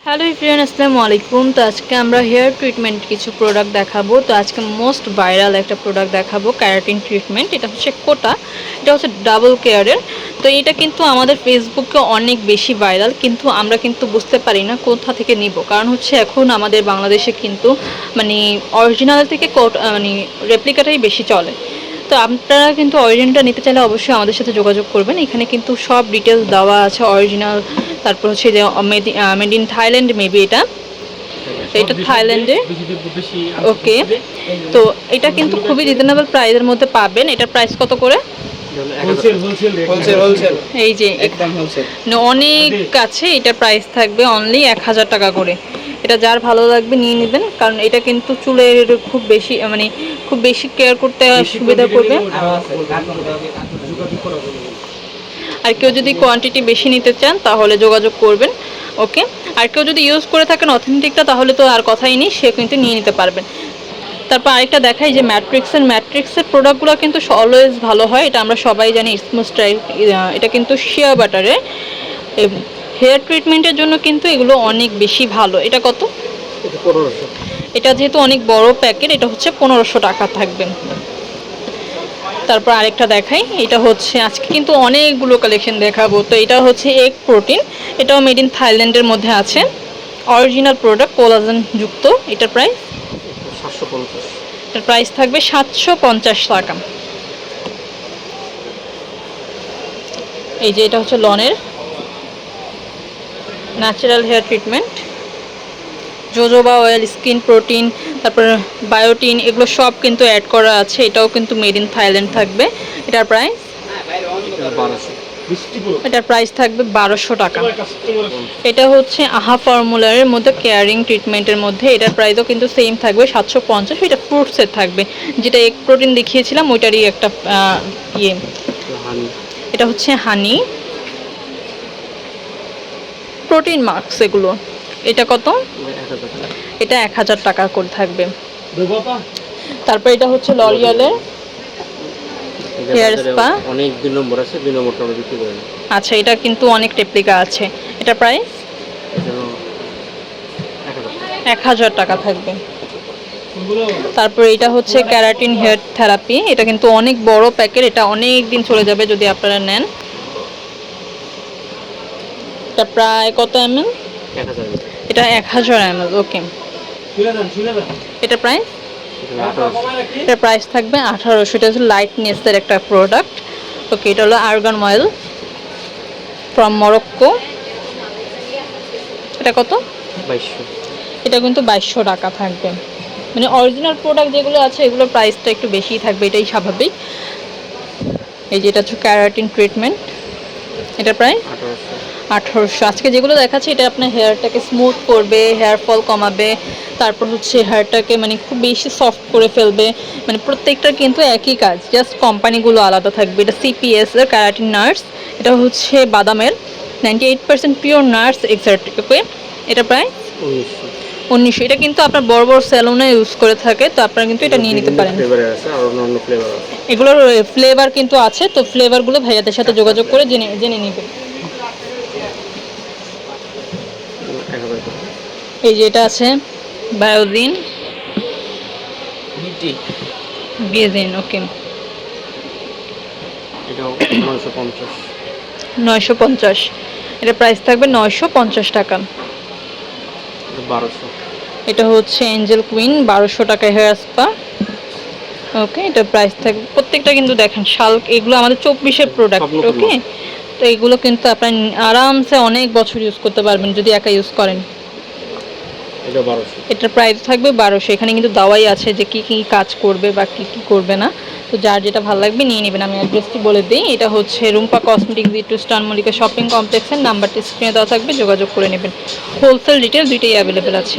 Hello everyone, আসসালামু আলাইকুম। তো আজকে আমরা হেয়ার ট্রিটমেন্ট কিছু প্রোডাক্ট দেখাবো। তো আজকে মোস্ট ভাইরাল একটা প্রোডাক্ট দেখাবো, ক্যারাটিন ট্রিটমেন্ট। এটা হচ্ছে কোটা, এটা হচ্ছে ডাবল কেয়ারের। তো এটা কিন্তু আমাদের ফেসবুকে অনেক বেশি ভাইরাল, কিন্তু আমরা কিন্তু বুঝতে পারি না কোথা থেকে নিব। কারণ হচ্ছে এখন আমাদের বাংলাদেশে কিন্তু মানে অরিজিনাল থেকে মানে রেপ্লিকাটাই বেশি চলে। তো আপনারা কিন্তু অরিজিনালটা নিতে চাইলে অবশ্যই আমাদের সাথে যোগাযোগ করবেন। এখানে কিন্তু সব ডিটেলস দেওয়া আছে, অরিজিনাল, তারপর হচ্ছে যে মেড ইন থাইল্যান্ড মেবি এটা, তো এটা থাইল্যান্ডে। ওকে, তো এটা কিন্তু খুবই রিজনেবল প্রাইসের মধ্যে পাবেন। এটার প্রাইস কত করে? এই যে অনেক কাছে এটার প্রাইস থাকবে অনলি 1000 টাকা করে। এটা যার ভালো লাগবে নিয়ে নেবেন, কারণ এটা কিন্তু চুলের খুব বেশি মানে খুব বেশি কেয়ার করতে সুবিধা করবে। আর কেউ যদি কোয়ান্টিটি বেশি নিতে চান তাহলে যোগাযোগ করবেন। ওকে, আর কেউ যদি ইউজ করে থাকেন অথেন্টিকটা, তাহলে তো আর কথাই নেই, সে কিন্তু নিয়ে নিতে পারবেন। তারপর আরেকটা দেখাই যে ম্যাট্রিক্সের প্রোডাক্টগুলো কিন্তু অলওয়েজ ভালো হয়, এটা আমরা সবাই জানি। স্মুথ, এটা কিন্তু শিয়া বাটারের হেয়ার ট্রিটমেন্টের জন্য কিন্তু এগুলো অনেক বেশি ভালো। এটা কত? এটা যেহেতু অনেক বড় প্যাকেট, এটা হচ্ছে 1500 টাকা থাকবে। তারপর আরেকটা দেখাই, এটা হচ্ছে আজকে কিন্তু অনেকগুলো কালেকশন দেখাবো। তো এটা হচ্ছে এগ প্রোটিন, এটাও মেড ইন থাইল্যান্ডের মধ্যে আছে, অরিজিনাল প্রোডাক্ট, কোলাজেন যুক্ত। এটার প্রাইস থাকবে 750 টাকা। এই যে এটা হচ্ছে লনের natural hair treatment, jojoba oil, skin protein, তারপর বায়োটিন, এগুলো সব কিন্তু অ্যাড করা আছে। এটাও কিন্তু মেড ইন থাইল্যান্ড থাকবে। এটার প্রাইস থাকবে 1200 টাকা। এটা হচ্ছে আহা ফর্মুলারের মধ্যে কেয়ারিং ট্রিটমেন্টের মধ্যে, এটার প্রাইসও কিন্তু সেম থাকবে 750। এটা ফ্রুটসের থাকবে, যেটা এগ প্রোটিন দেখিয়েছিলাম ওইটারই একটা ইয়ে। এটা হচ্ছে হানি প্রোটিন মার্কস এগুলো। এটা কত? এটা 1000 টাকা করে থাকবে। তারপর এটা হচ্ছে লরিয়ালের হেয়ার স্পা, অনেক 2 নম্বর আছে, 2 নম্বরটা আমরা বিক্রি করি। আচ্ছা, এটা কিন্তু অনেক রেপ্লিকা আছে। এটা প্রাইস 1000 টাকা থাকবে। তারপর এটা হচ্ছে ক্যারাটিন হেয়ার থেরাপি, এটা কিন্তু অনেক বড় প্যাকেট, এটা অনেক দিন চলে যাবে যদি আপনারা নেন। এটা প্রায় কত এমএল? 1000। এটা 1000 এমএল। ওকে, এটা প্রাইস? এটার প্রাইস থাকবে 1800। এটা হচ্ছে লাইটনেসের একটা প্রোডাক্ট। ওকে, এটা হলো আর্গান অয়েল ফ্রম মরক্কো। এটা কত? 2200। এটা কিন্তু 2200 টাকা থাকবে। মানে অরিজিনাল প্রোডাক্ট যেগুলো আছে এগুলোর প্রাইসটা একটু বেশিই থাকবে, এটাই স্বাভাবিক। এই যে এটা হচ্ছে ক্যারাটিন ট্রিটমেন্ট, এটা প্রায় 1800। আজকে যেগুলো দেখাচ্ছি এটা আপনার হেয়ারটাকে স্মুথ করবে, হেয়ার ফল কমাবে, তারপর হচ্ছে হেয়ারটাকে মানে খুব বেশি সফট করে ফেলবে। মানে প্রত্যেকটা কিন্তু একই কাজ, জাস্ট কোম্পানিগুলো আলাদা থাকবে। এটা সিপিএস এর ক্যারাটিন নার্স, এটা হচ্ছে বাদামের 98% পিওর নার্স এক্সট্রাক্ট। ওকে, এটা প্রায় 1900। এটা কিন্তু আপনার বড় বড় স্যালুনে ইউজ করে থাকে, তো আপনারা কিন্তু এটা নিয়ে নিতে পারেন। এগুলোর ফ্লেভার কিন্তু আছে, তো ফ্লেভারগুলো ভাইয়াদের সাথে যোগাযোগ করে জেনে নেবেন। এই যে এটা আছে বায়োদিন বিয়েদিন। ওকে, এটাও 950। এটা প্রাইস থাকবে 950 টাকা। 1200। এটা হচ্ছে এঞ্জেল কুইন, 1200 টাকা হেয়ার স্পা। ওকে, এটা প্রাইস থাকবে। প্রত্যেকটা কিন্তু দেখেন শাল্ক, এগুলো আমাদের 24-এর প্রোডাক্ট। ওকে, তো এগুলো কিন্তু আপনি আরামসে অনেক বছর ইউজ করতে পারবেন যদি একা ইউজ করেন। এটার প্রাইস থাকবে 1200। এখানে কিন্তু দাওয়াই আছে যে কি কি কাজ করবে বা কি কি করবে না, তো যার যেটা ভালো লাগবে নিয়ে নেবেন। আমি অ্যাড্রেসটি বলে দিই, এটা হচ্ছে Rumpa cosmetics, V2 star Mallika shopping কমপ্লেক্সের নাম্বারটি স্ক্রিনে দেওয়া থাকবে, যোগাযোগ করে নেবেন। হোলসেল রিটেল দুইটাই অ্যাভেলেবেল আছে।